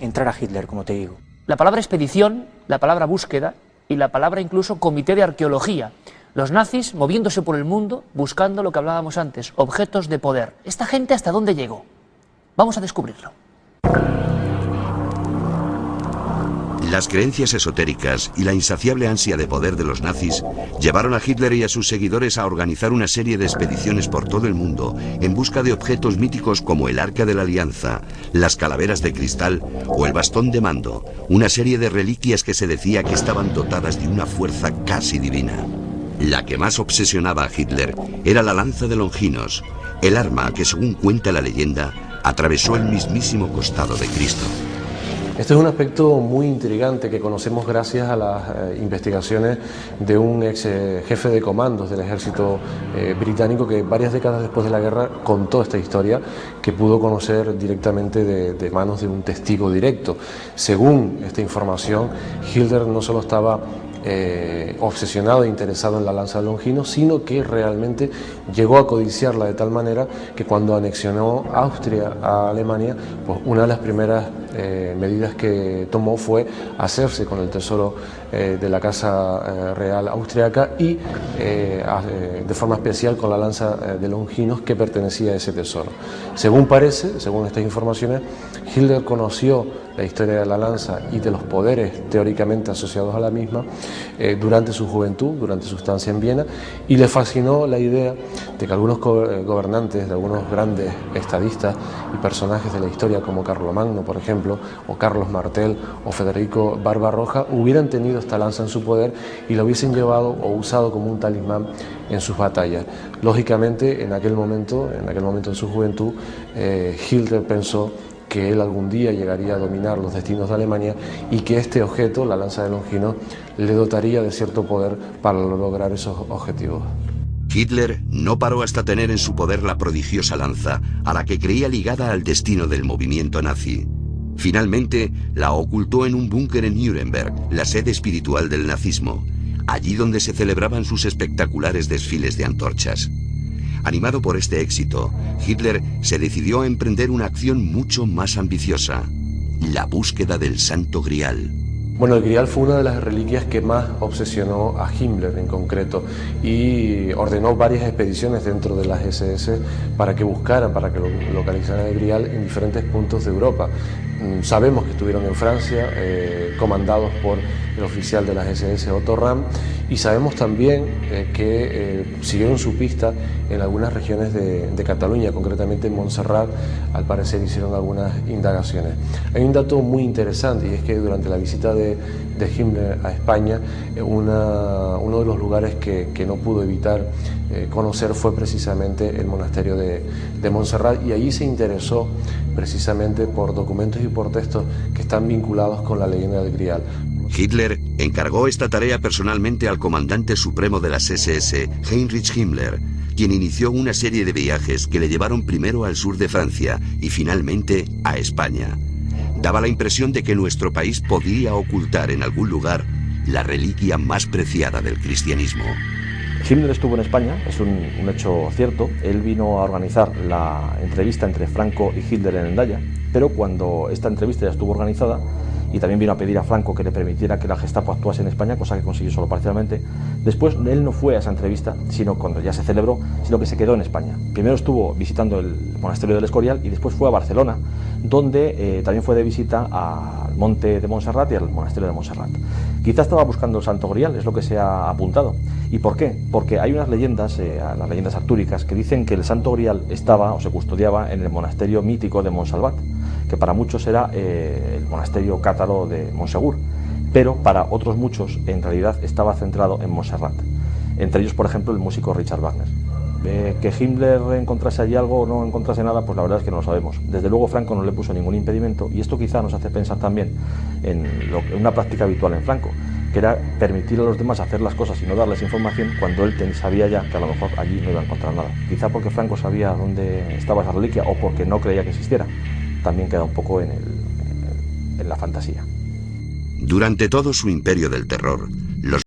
entrar a Hitler, como te digo. La palabra expedición, la palabra búsqueda y la palabra incluso comité de arqueología. Los nazis moviéndose por el mundo buscando lo que hablábamos antes, objetos de poder. ¿Esta gente hasta dónde llegó? Vamos a descubrirlo. Las creencias esotéricas y la insaciable ansia de poder de los nazis llevaron a Hitler y a sus seguidores a organizar una serie de expediciones por todo el mundo en busca de objetos míticos como el Arca de la Alianza, las calaveras de cristal o el bastón de mando, una serie de reliquias que se decía que estaban dotadas de una fuerza casi divina. La que más obsesionaba a Hitler era la lanza de Longinos, el arma que, según cuenta la leyenda, atravesó el mismísimo costado de Cristo. Este es un aspecto muy intrigante que conocemos gracias a las investigaciones de un ex jefe de comandos del ejército británico que varias décadas después de la guerra contó esta historia que pudo conocer directamente de manos de un testigo directo. Según esta información, Hitler no solo estaba obsesionado e interesado en la lanza de Longinos, sino que realmente llegó a codiciarla de tal manera que cuando anexionó Austria a Alemania, pues una de las primeras medidas que tomó fue hacerse con el tesoro de la Casa Real Austriaca y de forma especial con la lanza de Longinos que pertenecía a ese tesoro. Según parece, según estas informaciones, Hitler conoció la historia de la lanza y de los poderes teóricamente asociados a la misma durante su juventud, durante su estancia en Viena, y le fascinó la idea de que algunos gobernantes, de algunos grandes estadistas y personajes de la historia como Carlomagno, por ejemplo, o Carlos Martel o Federico Barbarroja, hubieran tenido esta lanza en su poder y la hubiesen llevado o usado como un talismán en sus batallas. Lógicamente, en aquel momento en su juventud, Hitler pensó que él algún día llegaría a dominar los destinos de Alemania y que este objeto, la lanza de Longinos, le dotaría de cierto poder para lograr esos objetivos. Hitler no paró hasta tener en su poder la prodigiosa lanza, a la que creía ligada al destino del movimiento nazi. Finalmente, la ocultó en un búnker en Nuremberg, la sede espiritual del nazismo, allí donde se celebraban sus espectaculares desfiles de antorchas. Animado por este éxito, Hitler se decidió a emprender una acción mucho más ambiciosa: la búsqueda del Santo Grial. Bueno, el Grial fue una de las reliquias que más obsesionó a Himmler en concreto y ordenó varias expediciones dentro de las SS para que buscaran, para que localizaran el Grial en diferentes puntos de Europa. Sabemos que estuvieron en Francia, comandados por el oficial de las SS, Otto Ramm, y sabemos también que siguieron su pista en algunas regiones de Cataluña, concretamente en Montserrat. Al parecer hicieron algunas indagaciones. Hay un dato muy interesante, y es que durante la visita de Himmler a España, uno de los lugares que no pudo evitar conocer fue precisamente el monasterio de Montserrat, y allí se interesó precisamente por documentos y por textos que están vinculados con la leyenda del Grial. Hitler encargó esta tarea personalmente al comandante supremo de las SS, Heinrich Himmler, quien inició una serie de viajes que le llevaron primero al sur de Francia y finalmente a España. Daba la impresión de que nuestro país podía ocultar en algún lugar la reliquia más preciada del cristianismo. Himmler estuvo en España, es un hecho cierto. Él vino a organizar la entrevista entre Franco y Hitler en Hendaya, pero cuando esta entrevista ya estuvo organizada, y también vino a pedir a Franco que le permitiera que la Gestapo actuase en España, cosa que consiguió solo parcialmente. Después él no fue a esa entrevista, sino cuando ya se celebró, sino que se quedó en España. Primero estuvo visitando el monasterio del Escorial y después fue a Barcelona, donde también fue de visita al monte de Montserrat y al monasterio de Montserrat. Quizá estaba buscando el Santo Grial, es lo que se ha apuntado. ¿Y por qué? Porque hay unas leyendas, las leyendas artúricas, que dicen que el Santo Grial estaba o se custodiaba en el monasterio mítico de Montsalvat, que para muchos era el monasterio cátaro de Montsegur, pero para otros muchos en realidad estaba centrado en Montserrat, entre ellos por ejemplo el músico Richard Wagner. Que Himmler encontrase allí algo o no encontrase nada, pues la verdad es que no lo sabemos. Desde luego Franco no le puso ningún impedimento, y esto quizá nos hace pensar también en una práctica habitual en Franco, que era permitir a los demás hacer las cosas y no darles información cuando él sabía ya que a lo mejor allí no iba a encontrar nada. Quizá porque Franco sabía dónde estaba esa reliquia o porque no creía que existiera. También queda un poco en la fantasía. Durante todo su imperio del terror, los